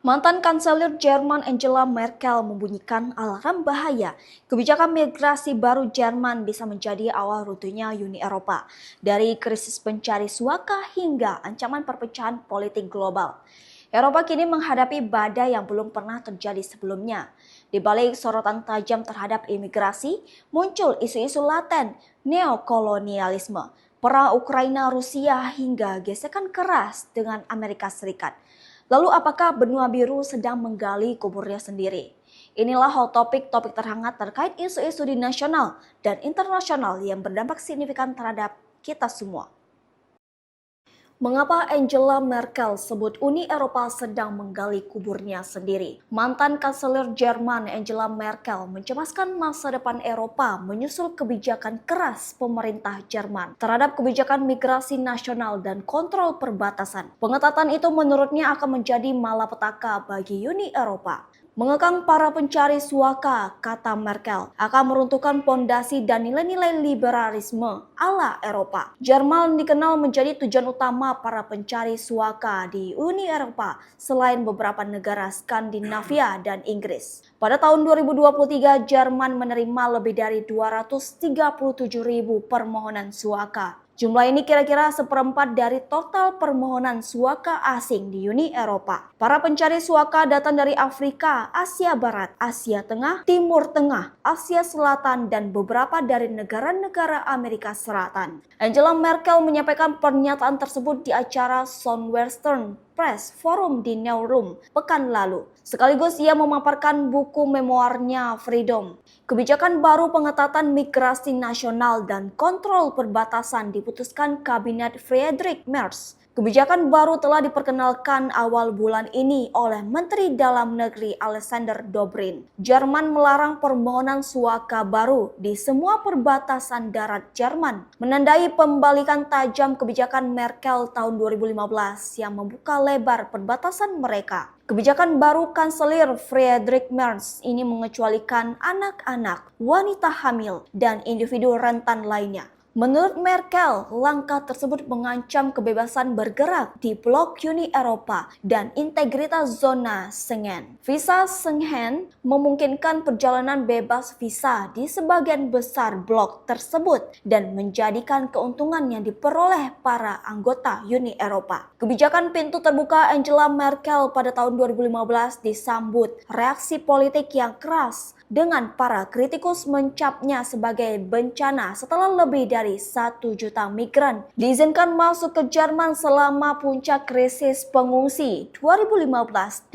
Mantan Kanselir Jerman Angela Merkel membunyikan alarm bahaya. Kebijakan migrasi baru Jerman bisa menjadi awal runtuhnya Uni Eropa. Dari krisis pencari suaka hingga ancaman perpecahan politik global. Eropa kini menghadapi badai yang belum pernah terjadi sebelumnya. Di balik sorotan tajam terhadap imigrasi, muncul isu-isu laten neokolonialisme, perang Ukraina-Rusia hingga gesekan keras dengan Amerika Serikat. Lalu apakah benua biru sedang menggali kuburnya sendiri? Inilah hot topik terhangat terkait isu-isu di nasional dan internasional yang berdampak signifikan terhadap kita semua. Mengapa Angela Merkel sebut Uni Eropa sedang menggali kuburnya sendiri? Mantan Kanselir Jerman Angela Merkel mencemaskan masa depan Eropa menyusul kebijakan keras pemerintah Jerman terhadap kebijakan migrasi nasional dan kontrol perbatasan. Pengetatan itu menurutnya akan menjadi malapetaka bagi Uni Eropa. Mengekang para pencari suaka, kata Merkel, akan meruntuhkan pondasi dan nilai-nilai liberalisme ala Eropa. Jerman dikenal menjadi tujuan utama para pencari suaka di Uni Eropa selain beberapa negara Skandinavia dan Inggris. Pada tahun 2023, Jerman menerima lebih dari 237.000 permohonan suaka. Jumlah ini kira-kira seperempat dari total permohonan suaka asing di Uni Eropa. Para pencari suaka datang dari Afrika, Asia Barat, Asia Tengah, Timur Tengah, Asia Selatan, dan beberapa dari negara-negara Amerika Selatan. Angela Merkel menyampaikan pernyataan tersebut di acara Southwestern Press Forum di Neurum pekan lalu. Sekaligus ia memaparkan buku memoarnya Freedom. Kebijakan baru pengetatan migrasi nasional dan kontrol perbatasan diputuskan Kabinet Friedrich Merz. Kebijakan baru telah diperkenalkan awal bulan ini oleh Menteri Dalam Negeri Alexander Dobrindt. Jerman melarang permohonan suaka baru di semua perbatasan darat Jerman, menandai pembalikan tajam kebijakan Merkel tahun 2015 yang membuka lebar perbatasan mereka. Kebijakan baru Kanselir Friedrich Merz ini mengecualikan anak-anak, wanita hamil, dan individu rentan lainnya. Menurut Merkel, langkah tersebut mengancam kebebasan bergerak di blok Uni Eropa dan integritas zona Schengen. Visa Schengen memungkinkan perjalanan bebas visa di sebagian besar blok tersebut dan menjadikan keuntungan yang diperoleh para anggota Uni Eropa. Kebijakan pintu terbuka Angela Merkel pada tahun 2015 disambut reaksi politik yang keras dengan para kritikus mencapnya sebagai bencana setelah lebih dari 1 juta migran diizinkan masuk ke Jerman selama puncak krisis pengungsi 2015-2016.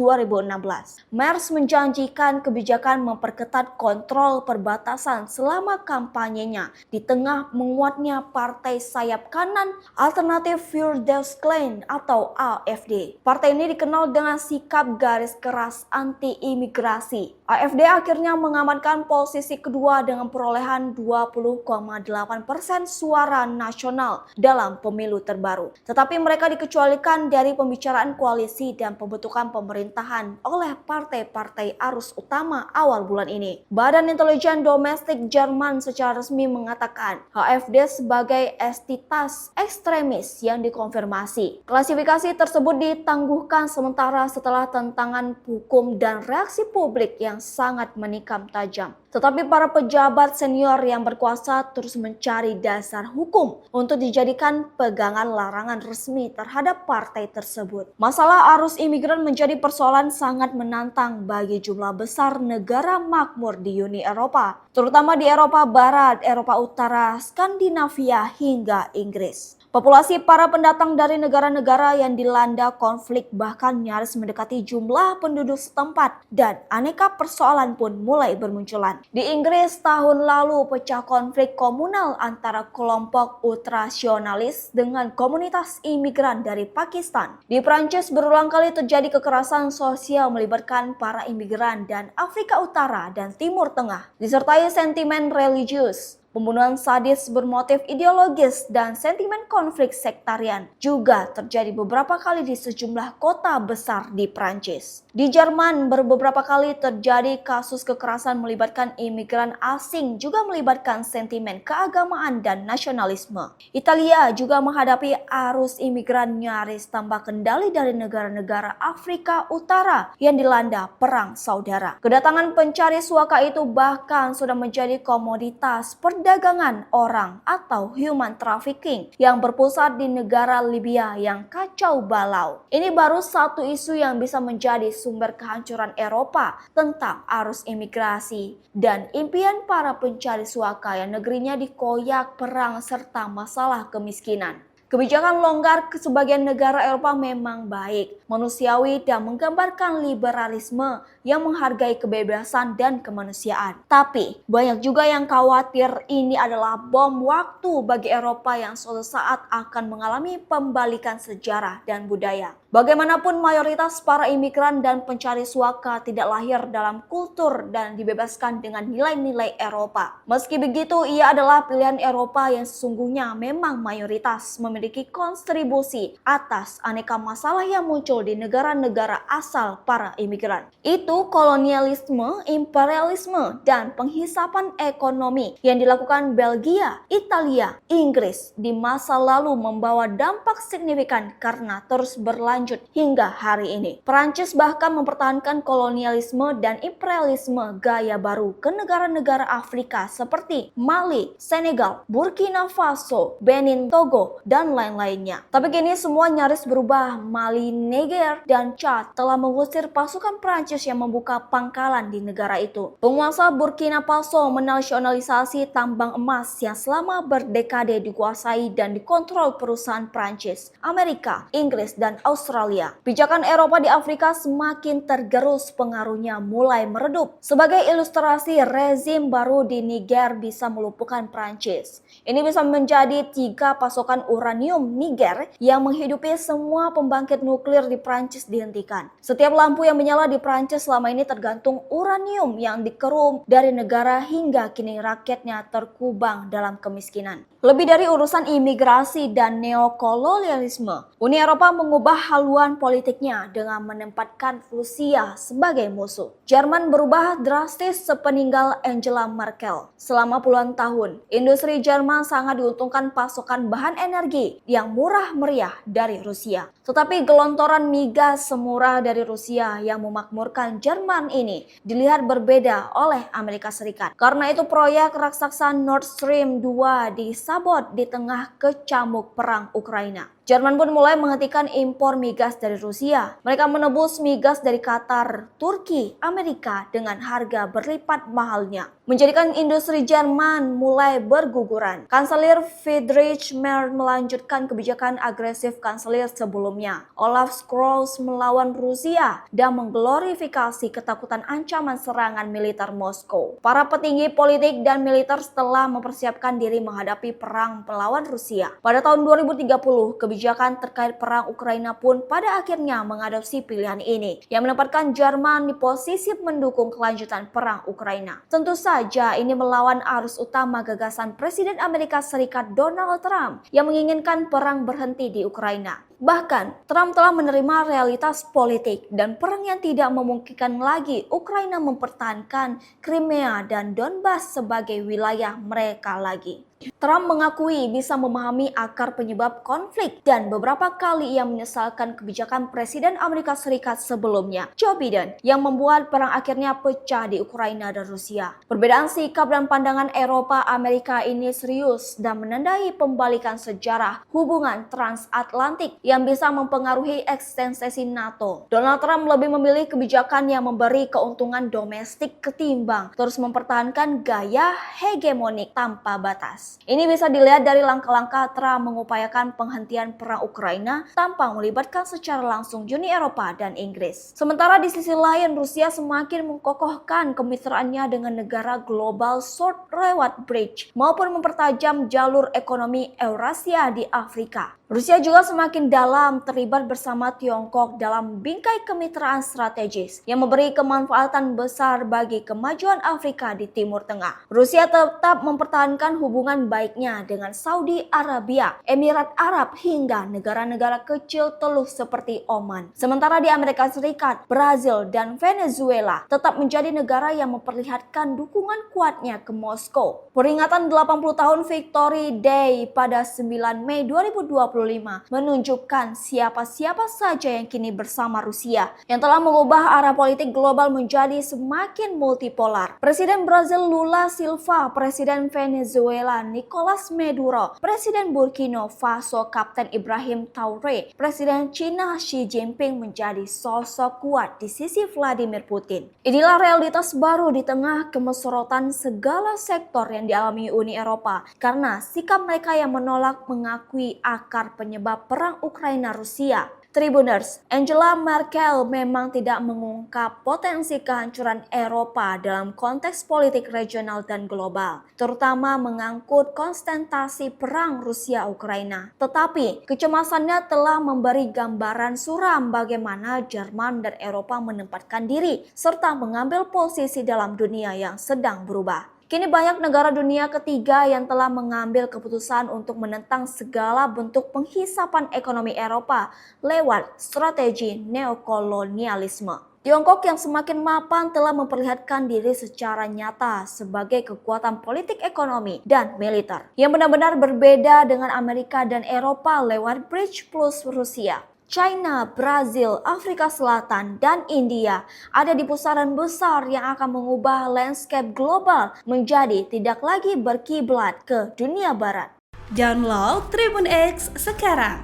Merz menjanjikan kebijakan memperketat kontrol perbatasan selama kampanyenya di tengah menguatnya partai sayap kanan Alternative für Deutschland atau AfD. Partai ini dikenal dengan sikap garis keras anti-imigrasi. AfD akhirnya mengamankan posisi kedua dengan perolehan 20,8% suara nasional dalam pemilu terbaru. Tetapi mereka dikecualikan dari pembicaraan koalisi dan pembentukan pemerintahan oleh partai-partai arus utama awal bulan ini. Badan Intelijen Domestik Jerman secara resmi mengatakan AfD sebagai entitas ekstremis yang dikonfirmasi. Klasifikasi tersebut ditangguhkan sementara setelah tantangan hukum dan reaksi publik yang sangat menikam tajam. Tetapi para pejabat senior yang berkuasa terus mencari dasar hukum untuk dijadikan pegangan larangan resmi terhadap partai tersebut. Masalah arus imigran menjadi persoalan sangat menantang bagi jumlah besar negara makmur di Uni Eropa, terutama di Eropa Barat, Eropa Utara, Skandinavia hingga Inggris. Populasi para pendatang dari negara-negara yang dilanda konflik bahkan nyaris mendekati jumlah penduduk setempat dan aneka persoalan pun mulai bermunculan. Di Inggris tahun lalu pecah konflik komunal antara kelompok ultrasionalis dengan komunitas imigran dari Pakistan. Di Prancis berulang kali terjadi kekerasan sosial melibatkan para imigran dan Afrika Utara dan Timur Tengah, disertai sentimen religius. Pembunuhan sadis bermotif ideologis dan sentimen konflik sektarian juga terjadi beberapa kali di sejumlah kota besar di Prancis. Di Jerman beberapa kali terjadi kasus kekerasan melibatkan imigran asing juga melibatkan sentimen keagamaan dan nasionalisme. Italia juga menghadapi arus imigran nyaris tanpa kendali dari negara-negara Afrika Utara yang dilanda perang saudara. Kedatangan pencari suaka itu bahkan sudah menjadi komoditas perdagangan orang atau human trafficking yang berpusat di negara Libya yang kacau balau. Ini baru satu isu yang bisa menjadi sumber kehancuran Eropa tentang arus imigrasi dan impian para pencari suaka yang negerinya dikoyak perang serta masalah kemiskinan. Kebijakan longgar ke sebagian negara Eropa memang baik, manusiawi dan menggambarkan liberalisme yang menghargai kebebasan dan kemanusiaan. Tapi banyak juga yang khawatir ini adalah bom waktu bagi Eropa yang suatu saat akan mengalami pembalikan sejarah dan budaya. Bagaimanapun mayoritas para imigran dan pencari suaka tidak lahir dalam kultur dan dibebaskan dengan nilai-nilai Eropa. Meski begitu, ia adalah pilihan Eropa yang sesungguhnya memang mayoritas memiliki kontribusi atas aneka masalah yang muncul di negara-negara asal para imigran. Itu kolonialisme, imperialisme, dan penghisapan ekonomi yang dilakukan Belgia, Italia, Inggris di masa lalu membawa dampak signifikan karena terus berlanjut hingga hari ini. Perancis bahkan mempertahankan kolonialisme dan imperialisme gaya baru ke negara-negara Afrika seperti Mali, Senegal, Burkina Faso, Benin, Togo, dan lain-lainnya. Tapi kini semua nyaris berubah. Mali, Niger, dan Chad telah mengusir pasukan Perancis yang membuka pangkalan di negara itu. Penguasa Burkina Faso menasionalisasi tambang emas yang selama berdekade dikuasai dan dikontrol perusahaan Perancis, Amerika, Inggris, dan Australia. Pijakan Eropa di Afrika semakin tergerus, pengaruhnya mulai meredup. Sebagai ilustrasi, rezim baru di Niger bisa melumpuhkan Prancis. Ini bisa menjadi 3 pasokan uranium Niger yang menghidupi semua pembangkit nuklir di Prancis dihentikan. Setiap lampu yang menyala di Prancis selama ini tergantung uranium yang dikerum dari negara hingga kini rakyatnya terkubang dalam kemiskinan. Lebih dari urusan imigrasi dan neokolonialisme, Uni Eropa mengubah haluan politiknya dengan menempatkan Rusia sebagai musuh. Jerman berubah drastis sepeninggal Angela Merkel. Selama puluhan tahun, industri Jerman sangat diuntungkan pasokan bahan energi yang murah meriah dari Rusia. Tetapi gelontoran migas semurah dari Rusia yang memakmurkan Jerman ini dilihat berbeda oleh Amerika Serikat. Karena itu proyek raksasa Nord Stream 2 disabot di tengah kecamuk perang Ukraina. Jerman pun mulai menghentikan impor migas dari Rusia. Mereka menebus migas dari Qatar, Turki, Amerika dengan harga berlipat mahalnya, menjadikan industri Jerman mulai berguguran. Kanselir Friedrich Merz melanjutkan kebijakan agresif kanselir sebelumnya, Olaf Scholz, melawan Rusia dan mengglorifikasi ketakutan ancaman serangan militer Moskow. Para petinggi politik dan militer setelah mempersiapkan diri menghadapi perang melawan Rusia. Pada tahun 2030, kebijakan terkait perang Ukraina pun pada akhirnya mengadopsi pilihan ini, yang menempatkan Jerman di posisi mendukung kelanjutan perang Ukraina. Tentu saja ini melawan arus utama gagasan Presiden Amerika Serikat Donald Trump yang menginginkan perang berhenti di Ukraina. Bahkan, Trump telah menerima realitas politik dan perang yang tidak memungkinkan lagi Ukraina mempertahankan Crimea dan Donbas sebagai wilayah mereka lagi. Trump mengakui bisa memahami akar penyebab konflik dan beberapa kali ia menyesalkan kebijakan Presiden Amerika Serikat sebelumnya, Joe Biden, yang membuat perang akhirnya pecah di Ukraina dan Rusia. Perbedaan sikap dan pandangan Eropa Amerika ini serius dan menandai pembalikan sejarah hubungan transatlantik yang bisa mempengaruhi eksistensi NATO. Donald Trump lebih memilih kebijakan yang memberi keuntungan domestik ketimbang terus mempertahankan gaya hegemonik tanpa batas. Ini bisa dilihat dari langkah-langkah Trump mengupayakan penghentian perang Ukraina tanpa melibatkan secara langsung Uni Eropa dan Inggris. Sementara di sisi lain, Rusia semakin mengokohkan kemitraannya dengan negara global South lewat bridge maupun mempertajam jalur ekonomi Eurasia di Afrika. Rusia juga semakin dalam terlibat bersama Tiongkok dalam bingkai kemitraan strategis yang memberi kemanfaatan besar bagi kemajuan Afrika di Timur Tengah. Rusia tetap mempertahankan hubungan baiknya dengan Saudi Arabia, Emirat Arab hingga negara-negara kecil teluk seperti Oman. Sementara di Amerika Serikat, Brazil, dan Venezuela tetap menjadi negara yang memperlihatkan dukungan kuatnya ke Moskow. Peringatan 80 tahun Victory Day pada 9 Mei 2025 menunjukkan siapa-siapa saja yang kini bersama Rusia yang telah mengubah arah politik global menjadi semakin multipolar. Presiden Brazil Lula Silva, Presiden Venezuela Nicolas Maduro, Presiden Burkina Faso Kapten Ibrahim Traoré, Presiden China Xi Jinping menjadi sosok kuat di sisi Vladimir Putin. Inilah realitas baru di tengah kemeserotan segala sektor yang dialami Uni Eropa karena sikap mereka yang menolak mengakui akar penyebab perang Ukraina-Rusia. Tribuners, Angela Merkel memang tidak mengungkap potensi kehancuran Eropa dalam konteks politik regional dan global, terutama mengangkut konsentrasi perang Rusia-Ukraina. Tetapi, kecemasannya telah memberi gambaran suram bagaimana Jerman dan Eropa menempatkan diri serta mengambil posisi dalam dunia yang sedang berubah. Kini banyak negara dunia ketiga yang telah mengambil keputusan untuk menentang segala bentuk penghisapan ekonomi Eropa lewat strategi neokolonialisme. Tiongkok yang semakin mapan telah memperlihatkan diri secara nyata sebagai kekuatan politik ekonomi dan militer yang benar-benar berbeda dengan Amerika dan Eropa lewat Bridge plus Rusia. China, Brazil, Afrika Selatan, dan India ada di pusaran besar yang akan mengubah landscape global menjadi tidak lagi berkiblat ke dunia barat. Download Tribun X sekarang,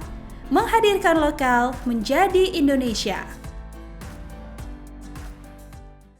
menghadirkan lokal menjadi Indonesia.